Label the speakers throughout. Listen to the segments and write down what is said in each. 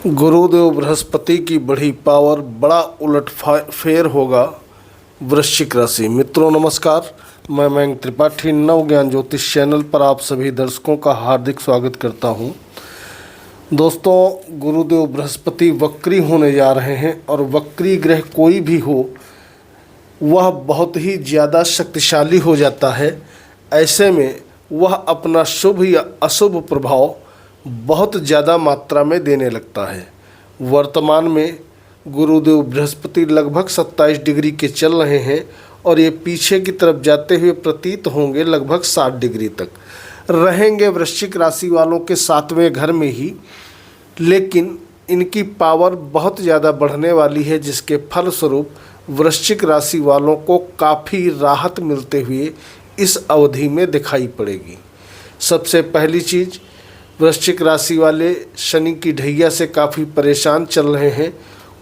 Speaker 1: गुरुदेव बृहस्पति की बढ़ी पावर, बड़ा उलट फेर होगा वृश्चिक राशि। मित्रों नमस्कार, मैं मयंक त्रिपाठी नव ज्ञान ज्योतिष चैनल पर आप सभी दर्शकों का हार्दिक स्वागत करता हूं। दोस्तों, गुरुदेव बृहस्पति वक्री होने जा रहे हैं और वक्री ग्रह कोई भी हो वह बहुत ही ज़्यादा शक्तिशाली हो जाता है। ऐसे में वह अपना शुभ या अशुभ प्रभाव बहुत ज़्यादा मात्रा में देने लगता है। वर्तमान में गुरुदेव बृहस्पति लगभग 27 डिग्री के चल रहे हैं और ये पीछे की तरफ जाते हुए प्रतीत होंगे लगभग 60 डिग्री तक रहेंगे वृश्चिक राशि वालों के 7वें घर में ही। लेकिन इनकी पावर बहुत ज़्यादा बढ़ने वाली है, जिसके फलस्वरूप वृश्चिक राशि वालों को काफ़ी राहत मिलते हुए इस अवधि में दिखाई पड़ेगी। सबसे पहली चीज़, वृश्चिक राशि वाले शनि की ढैया से काफ़ी परेशान चल रहे हैं,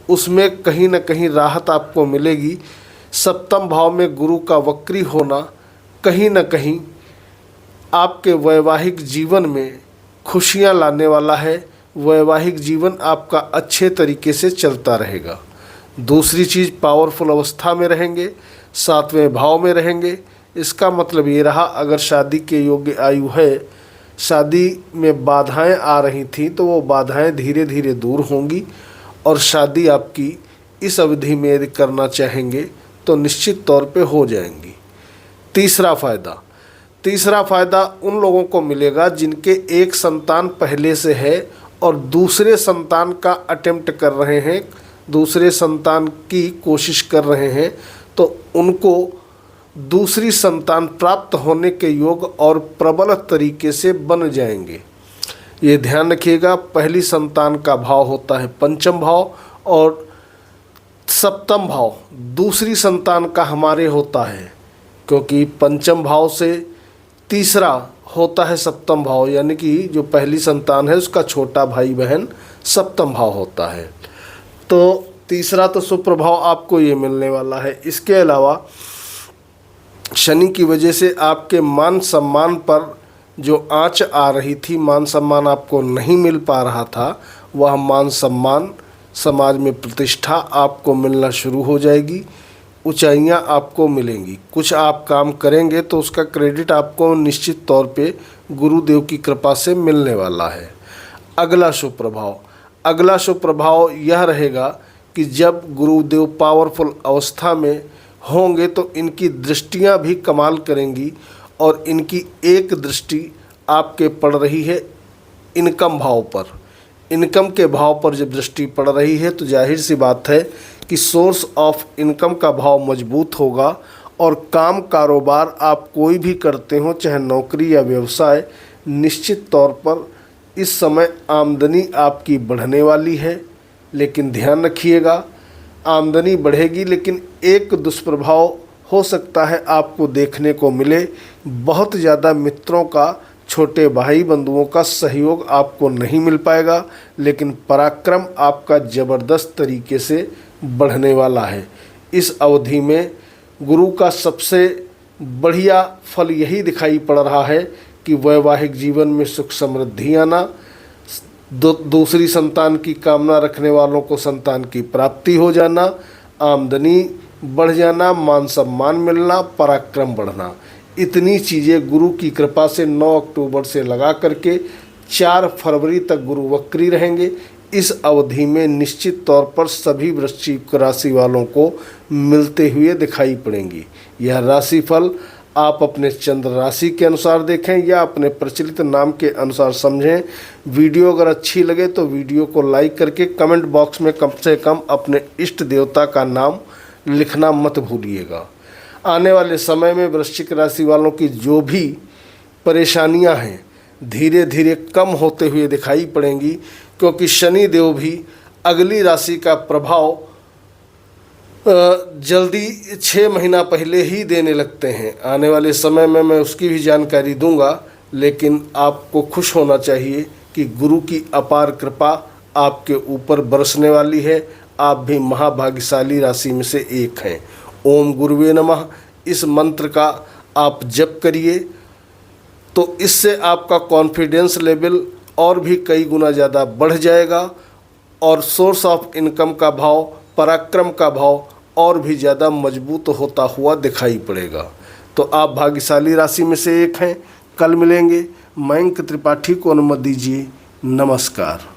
Speaker 1: उसमें कहीं ना कहीं राहत आपको मिलेगी। सप्तम भाव में गुरु का वक्री होना कहीं ना कहीं आपके वैवाहिक जीवन में खुशियां लाने वाला है। वैवाहिक जीवन आपका अच्छे तरीके से चलता रहेगा। दूसरी चीज़, पावरफुल अवस्था में रहेंगे, 7वें भाव में रहेंगे। इसका मतलब ये रहा, अगर शादी के योग्य आयु है, शादी में बाधाएं आ रही थी तो वो बाधाएं धीरे धीरे दूर होंगी और शादी आपकी इस अवधि में यदि करना चाहेंगे तो निश्चित तौर पे हो जाएंगी। तीसरा फ़ायदा उन लोगों को मिलेगा जिनके एक संतान पहले से है और दूसरे संतान का अटेम्प्ट कर रहे हैं, दूसरे संतान की कोशिश कर रहे हैं, तो उनको दूसरी संतान प्राप्त होने के योग और प्रबल तरीके से बन जाएंगे। ये ध्यान रखिएगा, पहली संतान का भाव होता है पंचम भाव और सप्तम भाव दूसरी संतान का हमारे होता है, क्योंकि पंचम भाव से तीसरा होता है सप्तम भाव, यानी कि जो पहली संतान है उसका छोटा भाई बहन सप्तम भाव होता है। तो तीसरा तो सुप्रभाव आपको ये मिलने वाला है। इसके अलावा शनि की वजह से आपके मान सम्मान पर जो आंच आ रही थी, मान सम्मान आपको नहीं मिल पा रहा था, वह मान सम्मान, समाज में प्रतिष्ठा आपको मिलना शुरू हो जाएगी। ऊंचाइयां आपको मिलेंगी। कुछ आप काम करेंगे तो उसका क्रेडिट आपको निश्चित तौर पे गुरुदेव की कृपा से मिलने वाला है। अगला शुभ प्रभाव यह रहेगा कि जब गुरुदेव पावरफुल अवस्था में होंगे तो इनकी दृष्टियां भी कमाल करेंगी और इनकी एक दृष्टि आपके पड़ रही है इनकम भाव पर। इनकम के भाव पर जब दृष्टि पड़ रही है तो जाहिर सी बात है कि सोर्स ऑफ इनकम का भाव मजबूत होगा और काम कारोबार आप कोई भी करते हो, चाहे नौकरी या व्यवसाय, निश्चित तौर पर इस समय आमदनी आपकी बढ़ने वाली है। लेकिन ध्यान रखिएगा, आमदनी बढ़ेगी लेकिन एक दुष्प्रभाव हो सकता है आपको देखने को मिले। बहुत ज़्यादा मित्रों का, छोटे भाई बंधुओं का सहयोग आपको नहीं मिल पाएगा, लेकिन पराक्रम आपका ज़बरदस्त तरीके से बढ़ने वाला है। इस अवधि में गुरु का सबसे बढ़िया फल यही दिखाई पड़ रहा है कि वैवाहिक जीवन में सुख समृद्धि आना, दूसरी संतान की कामना रखने वालों को संतान की प्राप्ति हो जाना, आमदनी बढ़ जाना, मान सम्मान मिलना, पराक्रम बढ़ना, इतनी चीज़ें गुरु की कृपा से 9 अक्टूबर से लगा करके 4 फरवरी तक गुरु वक्री रहेंगे। इस अवधि में निश्चित तौर पर सभी वृश्चिक राशि वालों को मिलते हुए दिखाई पड़ेंगी। यह राशिफल आप अपने चंद्र राशि के अनुसार देखें या अपने प्रचलित नाम के अनुसार समझें। वीडियो अगर अच्छी लगे तो वीडियो को लाइक करके कमेंट बॉक्स में कम से कम अपने इष्ट देवता का नाम लिखना मत भूलिएगा। आने वाले समय में वृश्चिक राशि वालों की जो भी परेशानियां हैं धीरे धीरे कम होते हुए दिखाई पड़ेंगी, क्योंकि शनि देव भी अगली राशि का प्रभाव जल्दी 6 महीना पहले ही देने लगते हैं। आने वाले समय में मैं उसकी भी जानकारी दूंगा, लेकिन आपको खुश होना चाहिए कि गुरु की अपार कृपा आपके ऊपर बरसने वाली है। आप भी महाभाग्यशाली राशि में से एक हैं। ओम गुरुवे नमः, इस मंत्र का आप जप करिए तो इससे आपका कॉन्फिडेंस लेवल और भी कई गुना ज़्यादा बढ़ जाएगा और सोर्स ऑफ इनकम का भाव, पराक्रम का भाव और भी ज़्यादा मजबूत होता हुआ दिखाई पड़ेगा। तो आप भाग्यशाली राशि में से एक हैं। कल मिलेंगे। मयंक त्रिपाठी को अनुमति दीजिए। नमस्कार।